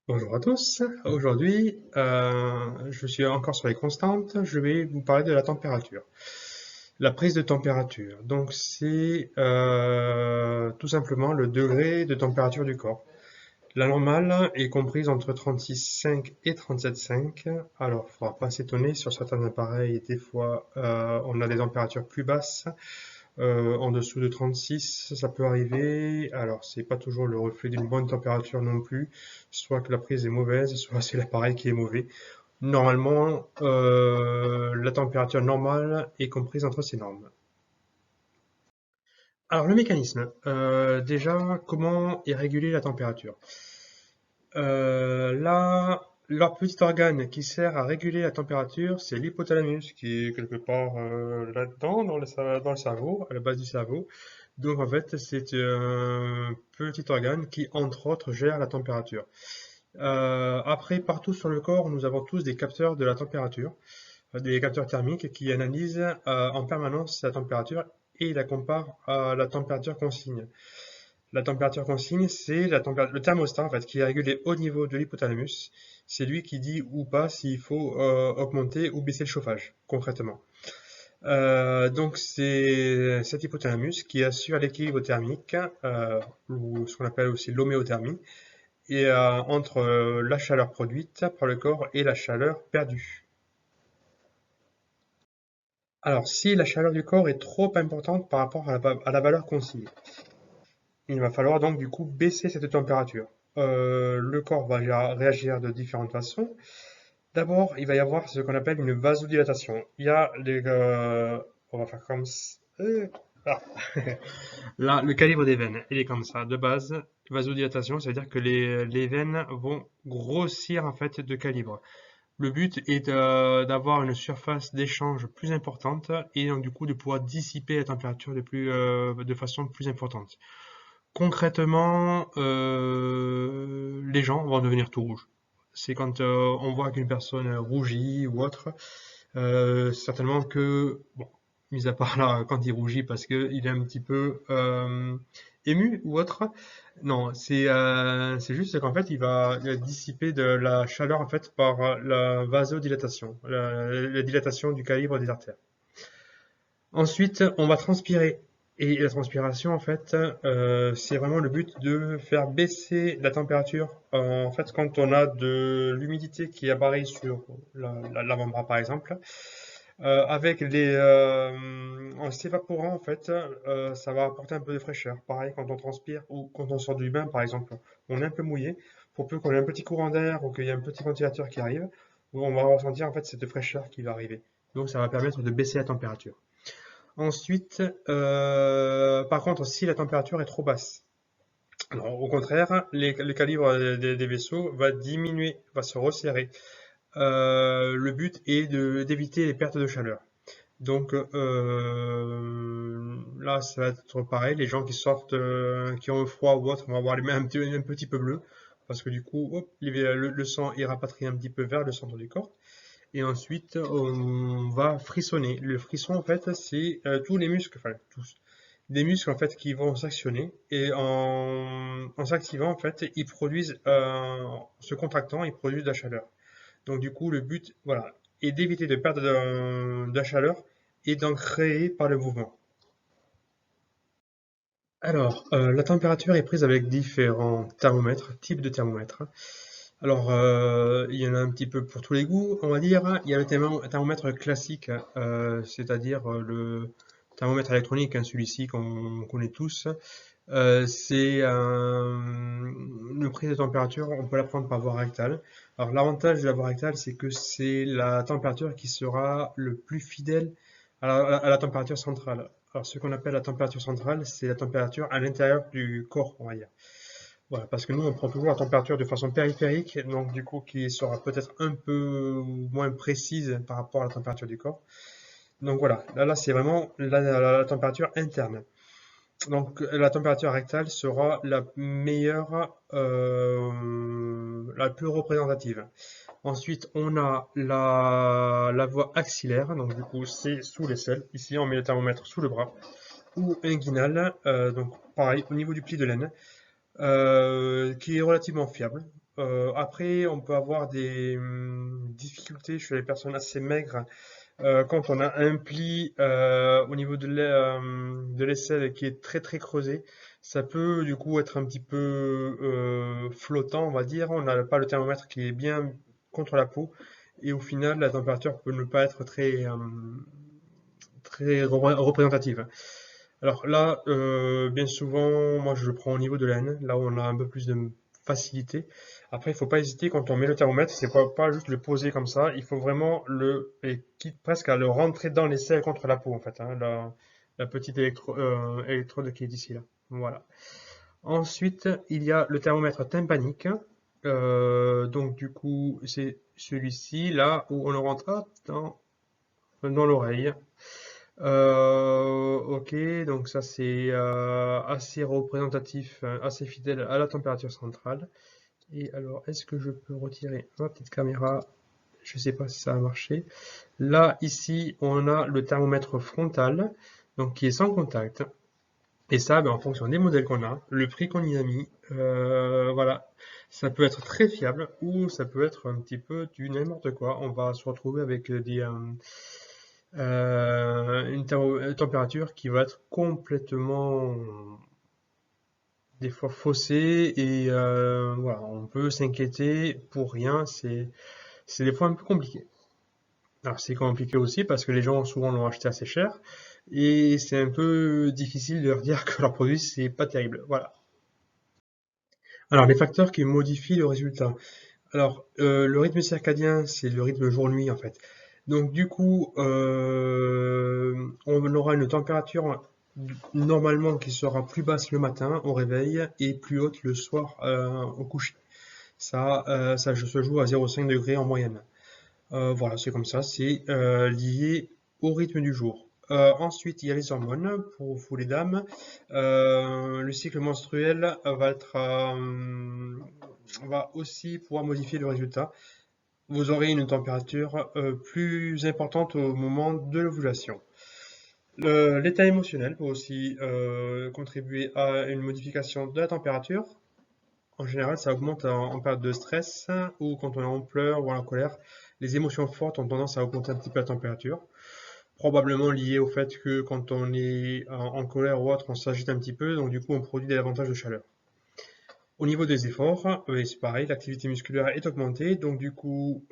Bonjour à tous. Aujourd'hui, je suis encore sur les constantes. Je vais vous parler de la température. La prise de température. Donc, c'est tout simplement le degré de température du corps. La normale est comprise entre 36,5 et 37,5. Alors, il ne faudra pas s'étonner, sur certains appareils, des fois, on a des températures plus basses. En dessous de 36, ça peut arriver. Alors, c'est pas toujours le reflet d'une bonne température non plus. Soit que la prise est mauvaise, soit c'est l'appareil qui est mauvais. Normalement, la température normale est comprise entre ces normes. Alors, le mécanisme. Déjà, comment est régulée la température? Là, leur petit organe qui sert à réguler la température, c'est l'hypothalamus, qui est quelque part là-dedans, dans le cerveau, à la base du cerveau. Donc en fait, c'est un petit organe qui, entre autres, gère la température. Après, partout sur le corps, nous avons tous des capteurs de la température, des capteurs thermiques qui analysent en permanence la température et la comparent à la température consigne. La température consigne, c'est le thermostat en fait, qui est régulé au niveau de l'hypothalamus. C'est lui qui dit ou pas s'il faut augmenter ou baisser le chauffage, concrètement. Donc c'est cet hypothalamus qui assure l'équilibre thermique, ou ce qu'on appelle aussi l'homéothermie, et entre la chaleur produite par le corps et la chaleur perdue. Alors si la chaleur du corps est trop importante par rapport à la valeur consigne, il va falloir donc du coup baisser cette température. Le corps va réagir de différentes façons. D'abord, il va y avoir ce qu'on appelle une vasodilatation. Il y a on va faire comme ça. Ah. Là, le calibre des veines, il est comme ça. De base, vasodilatation, ça veut dire que les veines vont grossir en fait de calibre. Le but est d'avoir une surface d'échange plus importante et donc du coup de pouvoir dissiper la température de façon plus importante. Concrètement, les gens vont devenir tout rouges. C'est quand on voit qu'une personne rougit ou autre, certainement que, bon, mis à part là, quand il rougit parce qu'il est un petit peu ému ou autre, non, c'est juste qu'en fait, il va dissiper de la chaleur en fait par la vasodilatation, la dilatation du calibre des artères. Ensuite, on va transpirer. Et la transpiration, en fait, c'est vraiment le but de faire baisser la température. En fait, quand on a de l'humidité qui apparaît sur l'avant-bras, par exemple, en s'évaporant, en fait, ça va apporter un peu de fraîcheur. Pareil, quand on transpire ou quand on sort du bain, par exemple, on est un peu mouillé. Pour peu qu'on ait un petit courant d'air ou qu'il y ait un petit ventilateur qui arrive, on va ressentir en fait cette fraîcheur qui va arriver. Donc, ça va permettre de baisser la température. Ensuite, par contre, si la température est trop basse, alors, au contraire, le calibre des vaisseaux va diminuer, va se resserrer. Le but est d'éviter les pertes de chaleur. Donc là, ça va être pareil. Les gens qui sortent, qui ont froid ou autre, vont avoir les mains un petit peu bleues, parce que du coup, hop, le sang est rapatrié un petit peu vers le centre du corps. Et ensuite, on va frissonner. Le frisson, en fait, c'est tous les muscles, enfin tous, des muscles en fait qui vont s'actionner et en s'activant, en fait, ils produisent, se contractant, ils produisent de la chaleur. Donc du coup, le but, voilà, est d'éviter de perdre de la chaleur et d'en créer par le mouvement. Alors, la température est prise avec différents thermomètres, types de thermomètres. Alors, il y en a un petit peu pour tous les goûts, on va dire. Il y a le thermomètre classique, c'est-à-dire le thermomètre électronique, hein, celui-ci qu'on connaît tous. C'est une prise de température, on peut la prendre par voie rectale. Alors, l'avantage de la voie rectale, c'est que c'est la température qui sera le plus fidèle à la température centrale. Alors, ce qu'on appelle la température centrale, c'est la température à l'intérieur du corps, on va dire. Voilà, parce que nous, on prend toujours la température de façon périphérique, donc du coup, qui sera peut-être un peu moins précise par rapport à la température du corps. Donc voilà, là c'est vraiment la température interne. Donc la température rectale sera la meilleure, la plus représentative. Ensuite, on a la voie axillaire, donc du coup, c'est sous l'aisselle. Ici, on met le thermomètre sous le bras. Ou inguinale, donc pareil, au niveau du pli de laine, qui est relativement fiable. Après, on peut avoir des difficultés chez les personnes assez maigres quand on a un pli au niveau de l'aisselle qui est très très creusé. Ça peut du coup être un petit peu flottant, on va dire. On n'a pas le thermomètre qui est bien contre la peau. Et au final, la température peut ne pas être très représentative. Alors là, bien souvent, moi je le prends au niveau de l'aine, là où on a un peu plus de facilité. Après, il faut pas hésiter quand on met le thermomètre, c'est pas juste le poser comme ça, il faut vraiment et quitte presque à le rentrer dans les selles contre la peau en fait, hein, la petite électrode qui est ici là. Voilà. Ensuite, il y a le thermomètre tympanique. Donc du coup, c'est celui-ci là où on le rentre hop, dans l'oreille. Ok, donc ça c'est assez représentatif, assez fidèle à la température centrale. Et alors, est-ce que je peux retirer ma petite caméra? Je ne sais pas si ça a marché. Là, ici, on a le thermomètre frontal, donc qui est sans contact. Et ça, ben, en fonction des modèles qu'on a, le prix qu'on y a mis, voilà, ça peut être très fiable ou ça peut être un petit peu du n'importe quoi. On va se retrouver avec une température qui va être complètement des fois faussée et voilà, on peut s'inquiéter pour rien, c'est des fois un peu compliqué. Alors c'est compliqué aussi parce que les gens souvent l'ont acheté assez cher et c'est un peu difficile de leur dire que leur produit c'est pas terrible. Voilà. Alors les facteurs qui modifient le résultat. Alors le rythme circadien c'est le rythme jour-nuit en fait. Donc du coup on aura une température normalement qui sera plus basse le matin au réveil et plus haute le soir au coucher. Ça se joue à 0,5 degrés en moyenne. Voilà, c'est comme ça, c'est lié au rythme du jour. Ensuite, il y a les hormones pour vous les dames. Le cycle menstruel va aussi pouvoir modifier le résultat. Vous aurez une température plus importante au moment de l'ovulation. L'état émotionnel peut aussi contribuer à une modification de la température. En général, ça augmente en période de stress ou quand on est en pleurs ou en colère. Les émotions fortes ont tendance à augmenter un petit peu la température, probablement lié au fait que quand on est en colère ou autre, on s'agite un petit peu, donc du coup on produit davantage de chaleur. Au niveau des efforts, c'est pareil, l'activité musculaire est augmentée, donc du coup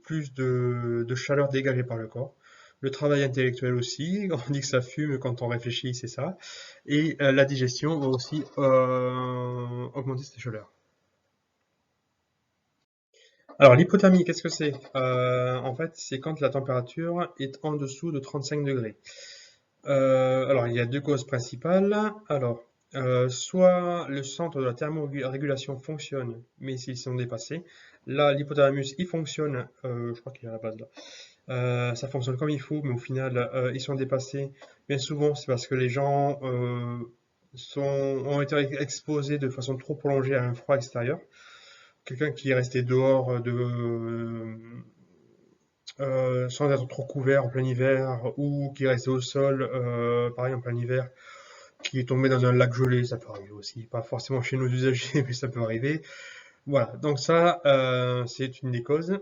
plus de chaleur dégagée par le corps. Le travail intellectuel aussi, on dit que ça fume quand on réfléchit, c'est ça. Et la digestion va aussi augmenter cette chaleur. Alors l'hypothermie, qu'est-ce que c'est? En fait, c'est quand la température est en dessous de 35 degrés. Alors, il y a deux causes principales. Alors, soit le centre de la thermorégulation fonctionne, mais s'ils sont dépassés, là, l'hypothalamus, il fonctionne, je crois qu'il est à la base là. Ça fonctionne comme il faut, mais au final, ils sont dépassés. Bien souvent, c'est parce que les gens ont été exposés de façon trop prolongée à un froid extérieur. Quelqu'un qui est resté dehors sans être trop couvert en plein hiver ou qui est resté au sol, pareil en plein hiver, qui est tombé dans un lac gelé, ça peut arriver aussi. Pas forcément chez nos usagers, mais ça peut arriver. Voilà, donc ça, c'est une des causes.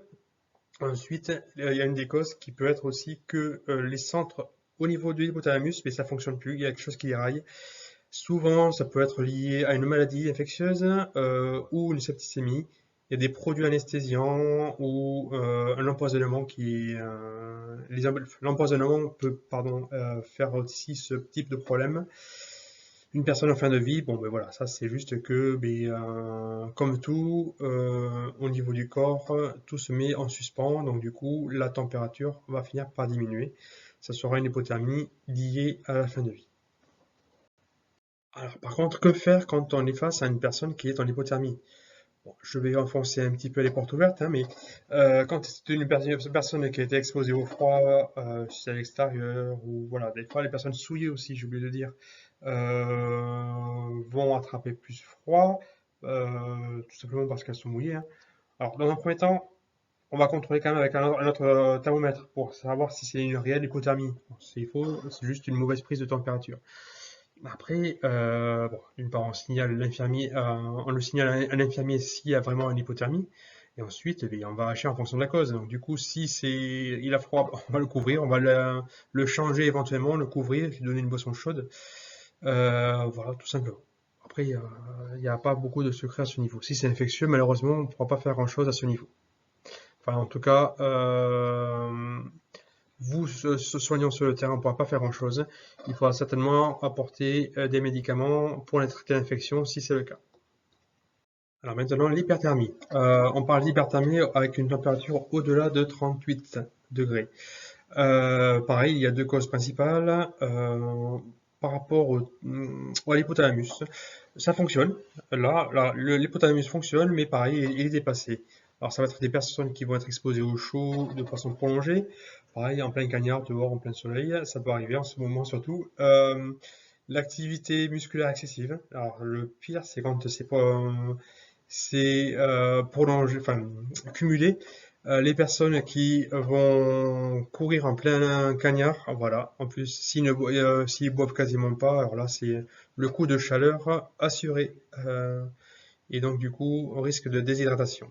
Ensuite, il y a une des causes qui peut être aussi que les centres au niveau de l'hypothalamus, mais ça fonctionne plus, il y a quelque chose qui déraille. Souvent, ça peut être lié à une maladie infectieuse ou une septicémie. Il y a des produits anesthésiants ou un empoisonnement l'empoisonnement peut, pardon, faire aussi ce type de problème. Une personne en fin de vie, bon ben voilà, ça c'est juste que, comme tout, au niveau du corps, tout se met en suspens, donc du coup la température va finir par diminuer. Ça sera une hypothermie liée à la fin de vie. Alors, par contre, que faire quand on est face à une personne qui est en hypothermie? Bon, je vais enfoncer un petit peu les portes ouvertes, hein, mais quand c'est une personne qui a été exposée au froid, si c'est à l'extérieur, ou voilà, des fois les personnes souillées aussi, j'ai oublié de dire, vont attraper plus froid, tout simplement parce qu'elles sont mouillées, hein. Alors, dans un premier temps, on va contrôler quand même avec un autre thermomètre pour savoir si c'est une réelle hypothermie. Bon, c'est faux, c'est juste une mauvaise prise de température. Après, bon, d'une part, on le signale à l'infirmier s'il y a vraiment une hypothermie, et ensuite, eh bien, on va agir en fonction de la cause. Donc, du coup, si il a froid, on va le couvrir, on va le changer éventuellement, le couvrir, lui donner une boisson chaude. Voilà, tout simplement. Après, il n'y a pas beaucoup de secrets à ce niveau. Si c'est infectieux, malheureusement, on ne pourra pas faire grand-chose à ce niveau. Enfin, en tout cas, vous, soignant sur le terrain, on ne pourra pas faire grand-chose. Il faudra certainement apporter des médicaments pour les traiter l'infection, si c'est le cas. Alors maintenant, l'hyperthermie. On parle d'hyperthermie avec une température au-delà de 38 degrés. Pareil, il y a deux causes principales. Par rapport à l'hypothalamus, ça fonctionne. Là, l'hypothalamus fonctionne, mais pareil, il est dépassé. Alors, ça va être des personnes qui vont être exposées au chaud de façon prolongée. Pareil, en plein cagnard, dehors, en plein soleil, ça peut arriver en ce moment surtout. L'activité musculaire excessive. Alors, le pire, c'est quand c'est prolongé, enfin, cumulé. Les personnes qui vont courir en plein cagnard, voilà. En plus, s'ils boivent quasiment pas, alors là, c'est le coup de chaleur assuré. Et donc, du coup, on risque de déshydratation.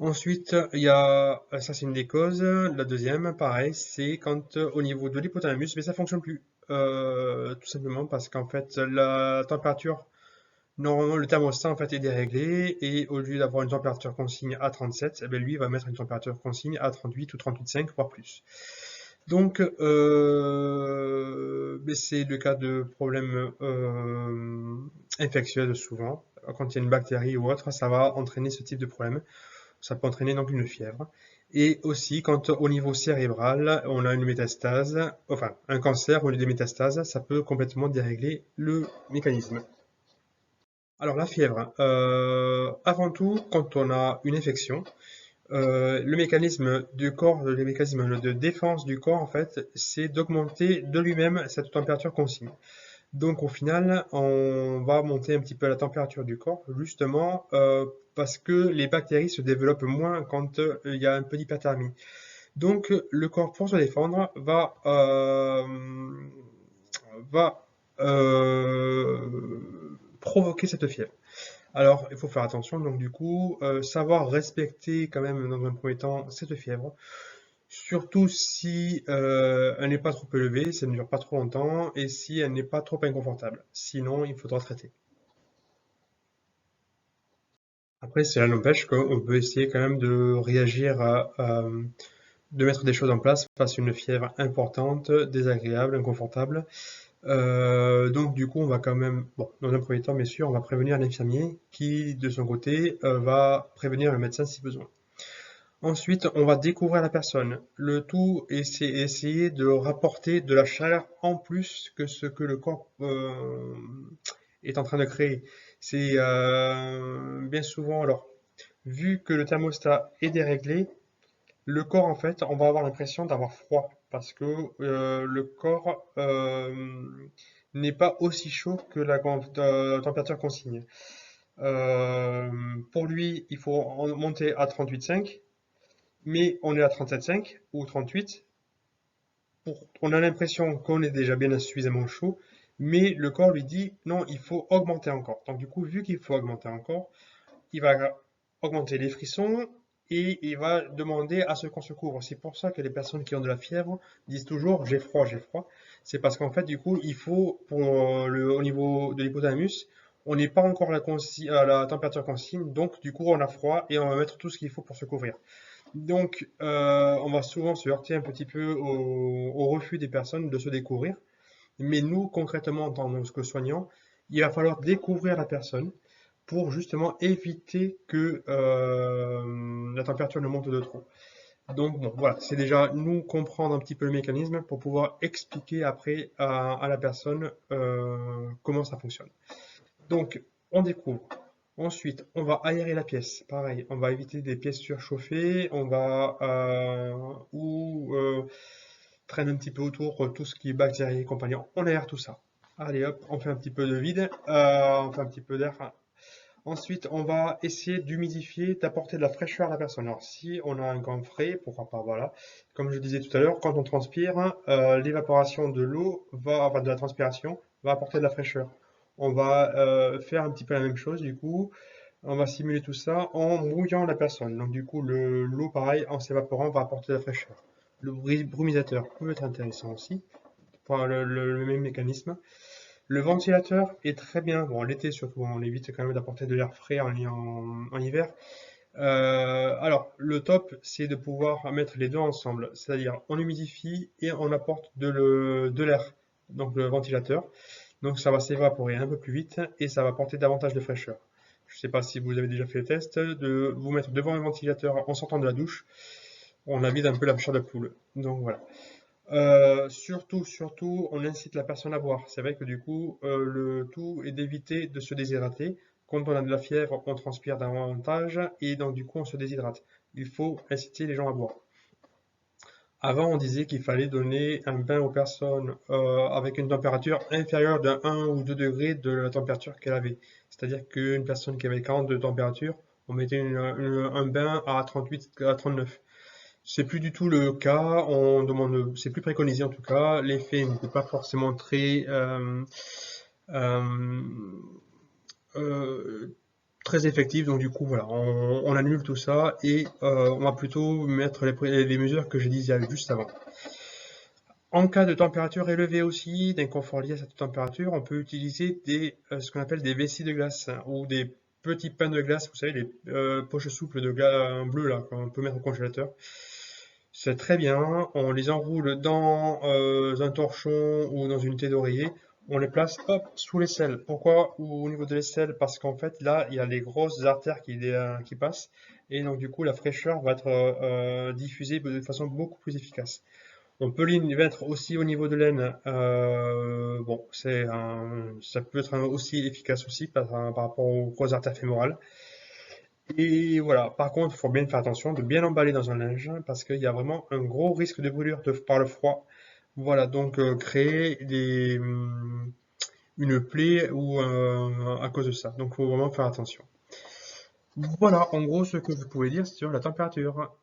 Ensuite, il y a, ça c'est une des causes. La deuxième, pareil, c'est quand au niveau de l'hypothalamus, mais ça fonctionne plus. Tout simplement parce qu'en fait, la température, normalement, le thermostat en fait est déréglé et au lieu d'avoir une température consigne à 37, eh ben, lui il va mettre une température consigne à 38 ou 38,5 voire plus. Donc, mais c'est le cas de problèmes infectieux souvent. Quand il y a une bactérie ou autre, ça va entraîner ce type de problème. Ça peut entraîner donc une fièvre. Et aussi, quand au niveau cérébral, on a une métastase, enfin un cancer ou des métastases, ça peut complètement dérégler le mécanisme. Alors la fièvre, avant tout, quand on a une infection, le mécanisme du corps, le mécanisme de défense du corps, en fait, c'est d'augmenter de lui-même cette température consigne. Donc au final, on va monter un petit peu la température du corps, justement parce que les bactéries se développent moins quand il y a un peu d'hyperthermie. Donc le corps, pour se défendre, va provoquer cette fièvre. Alors, il faut faire attention, donc du coup, savoir respecter quand même dans un premier temps cette fièvre, surtout si elle n'est pas trop élevée, si elle ne dure pas trop longtemps et si elle n'est pas trop inconfortable. Sinon, il faudra traiter. Après, cela n'empêche qu'on peut essayer quand même de réagir de mettre des choses en place face à une fièvre importante, désagréable, inconfortable. Donc du coup, on va quand même, bon, dans un premier temps, bien sûr, on va prévenir l'infirmier qui, de son côté, va prévenir le médecin si besoin. Ensuite, on va découvrir la personne. Le tout, c'est essayer de rapporter de la chaleur en plus que ce que le corps est en train de créer. C'est bien souvent, alors, vu que le thermostat est déréglé, le corps, en fait, on va avoir l'impression d'avoir froid parce que le corps n'est pas aussi chaud que la température consigne. Pour lui, il faut monter à 38,5, mais on est à 37,5 ou 38. On a l'impression qu'on est déjà bien suffisamment chaud, mais le corps lui dit non, il faut augmenter encore. Donc du coup, vu qu'il faut augmenter encore, il va augmenter les frissons et il va demander à ce qu'on se couvre. C'est pour ça que les personnes qui ont de la fièvre disent toujours j'ai froid, j'ai froid. C'est parce qu'en fait, du coup, il faut, au niveau de l'hypothalamus, on n'est pas encore à la température consigne, donc du coup, on a froid et on va mettre tout ce qu'il faut pour se couvrir. Donc, on va souvent se heurter un petit peu au refus des personnes de se découvrir. Mais nous, concrètement, en tant que soignants, il va falloir découvrir la personne pour justement éviter que la température ne monte de trop. Donc bon, voilà, c'est déjà nous comprendre un petit peu le mécanisme pour pouvoir expliquer après à la personne comment ça fonctionne. Donc on découvre. Ensuite, on va aérer la pièce. Pareil, on va éviter des pièces surchauffées. On va traîne un petit peu autour tout ce qui est bactéries et compagnie. On aère tout ça. Allez hop, on fait un petit peu de vide, on fait un petit peu d'air. Ensuite, on va essayer d'humidifier, d'apporter de la fraîcheur à la personne. Alors, si on a un gant frais, pourquoi pas, voilà. Comme je disais tout à l'heure, quand on transpire, l'évaporation de l'eau va, enfin, de la transpiration, va apporter de la fraîcheur. On va faire un petit peu la même chose du coup. On va simuler tout ça en mouillant la personne. Donc du coup, l'eau, pareil, en s'évaporant, va apporter de la fraîcheur. Le brumisateur peut être intéressant aussi, pour le même mécanisme. Le ventilateur est très bien. Bon, l'été surtout, on évite quand même d'apporter de l'air frais en hiver. Alors, le top, c'est de pouvoir mettre les deux ensemble, c'est-à-dire on humidifie et on apporte de l'air, donc le ventilateur. Donc ça va s'évaporer un peu plus vite et ça va apporter davantage de fraîcheur. Je ne sais pas si vous avez déjà fait le test de vous mettre devant un ventilateur en sortant de la douche. On avide un peu la chair de poule. Donc voilà. Surtout, on incite la personne à boire. C'est vrai que du coup, le tout est d'éviter de se déshydrater. Quand on a de la fièvre, on transpire davantage et donc du coup, on se déshydrate. Il faut inciter les gens à boire. Avant, on disait qu'il fallait donner un bain aux personnes avec une température inférieure de 1 ou 2 degrés de la température qu'elle avait. C'est-à-dire qu'une personne qui avait 40 de température, on mettait un bain à 38, à 39. C'est plus du tout le cas, on demande, c'est plus préconisé en tout cas, l'effet n'était pas forcément euh, euh, très effectif, donc du coup voilà, on annule tout ça et on va plutôt mettre les mesures que j'ai dit juste avant. En cas de température élevée aussi, d'inconfort lié à cette température, on peut utiliser ce qu'on appelle des vessies de glace ou des petits pains de glace, vous savez, les poches souples de glace bleu là, qu'on peut mettre au congélateur. C'est très bien. On les enroule dans un torchon ou dans une unité d'oreiller. On les place hop, sous l'aisselle. Pourquoi au niveau de l'aisselle? Parce qu'en fait, là, il y a les grosses artères qui passent. Et donc, du coup, la fraîcheur va être diffusée de façon beaucoup plus efficace. On peut les mettre aussi au niveau de l'aine. Bon, ça peut être aussi efficace aussi par rapport aux grosses artères fémorales. Et voilà, par contre, il faut bien faire attention de bien l'emballer dans un linge parce qu'il y a vraiment un gros risque de brûlure par le froid. Voilà, donc créer une plaie ou à cause de ça. Donc il faut vraiment faire attention. Voilà, en gros, ce que je pouvais dire sur la température.